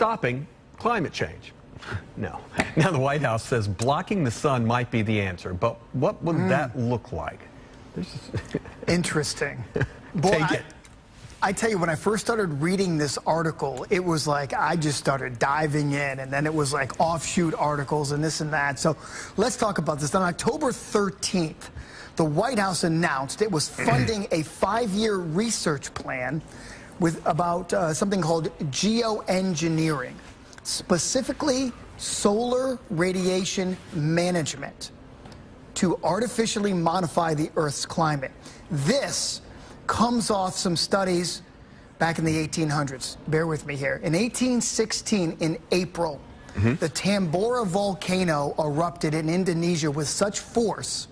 stopping climate change. No. Now the White House says blocking the sun might be the answer, but what would that look like? Interesting. Boy, Take it. I tell you, when I first started reading this article, it was like I just started diving in, and then it was like offshoot articles and this and that. So let's talk about this. On October 13th, the White House announced it was funding a 5-year research plan with about something called geoengineering, specifically solar radiation management to artificially modify the Earth's climate. This comes off some studies back in the 1800s. Bear with me here. In 1816, in April, the Tambora volcano erupted in Indonesia with such force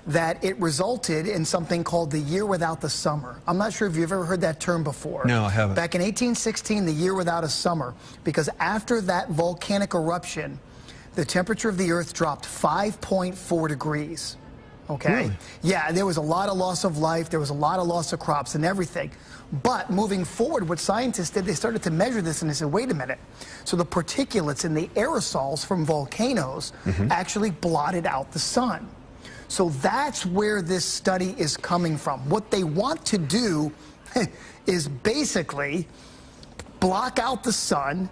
that it resulted in something called the Year Without the Summer. I'm not sure if you've ever heard that term before. No, I haven't. Back in 1816, the Year Without a Summer, because after that volcanic eruption, the temperature of the Earth dropped 5.4 degrees. Okay? Really? Yeah, there was a lot of loss of life, there was a lot of loss of crops and everything. But moving forward, what scientists did, they started to measure this and they said, wait a minute. So the particulates and the aerosols from volcanoes actually blotted out the sun. So that's where this study is coming from. What they want to do is basically block out the sun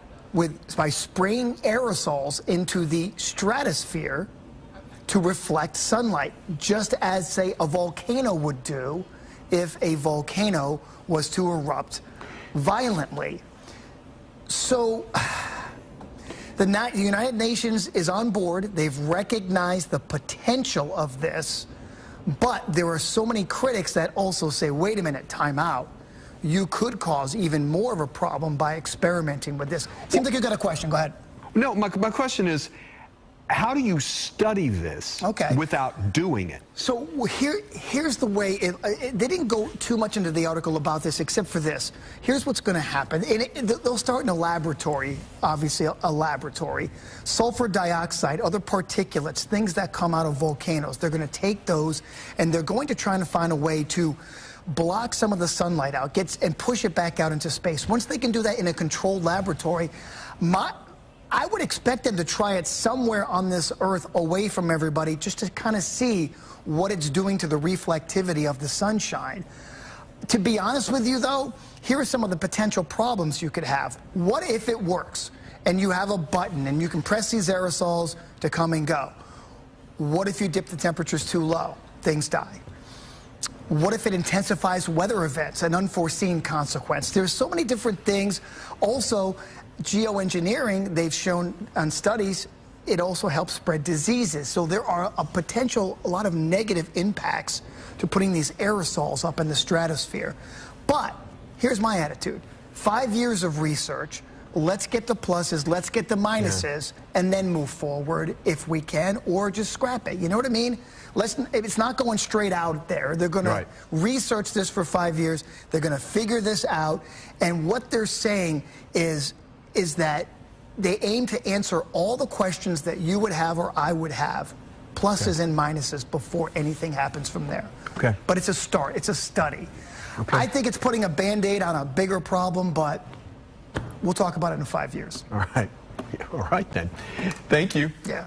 by spraying aerosols into the stratosphere to reflect sunlight, just as, say, a volcano would do if a volcano was to erupt violently. So the United Nations is on board. They've recognized the potential of this, but there are so many critics that also say, wait a minute, time out. You could cause even more of a problem by experimenting with this. Seems like you got a question. Go ahead. No, my question is, how do you study this without doing it? So here's the way, they didn't go too much into the article about this except for this. Here's what's going to happen. They'll start in a laboratory, obviously a laboratory. Sulfur dioxide, other particulates, things that come out of volcanoes. They're going to take those and they're going to try to find a way to block some of the sunlight out, and push it back out into space. Once they can do that in a controlled laboratory, I would expect them to try it somewhere on this Earth away from everybody just to kind of see what it's doing to the reflectivity of the sunshine. To be honest with you, though, here are some of the potential problems you could have. What if it works and you have a button and you can press these aerosols to come and go? What if you dip the temperatures too low? Things die. What if it intensifies weather events, an unforeseen consequence? There's so many different things. Also, geoengineering, they've shown on studies, it also helps spread diseases. So there are a lot of negative impacts to putting these aerosols up in the stratosphere. But here's my attitude. 5 years of research. Let's get the pluses, let's get the minuses, and then move forward if we can, or just scrap it. You know what I mean? It's not going straight out there. They're going to research this for 5 years. They're going to figure this out. And what they're saying is that they aim to answer all the questions that you would have or I would have, pluses and minuses, before anything happens from there. But it's a start. It's a study. I think it's putting a Band-Aid on a bigger problem, but we'll talk about it in 5 years. All right. All right, then. Thank you. Yeah.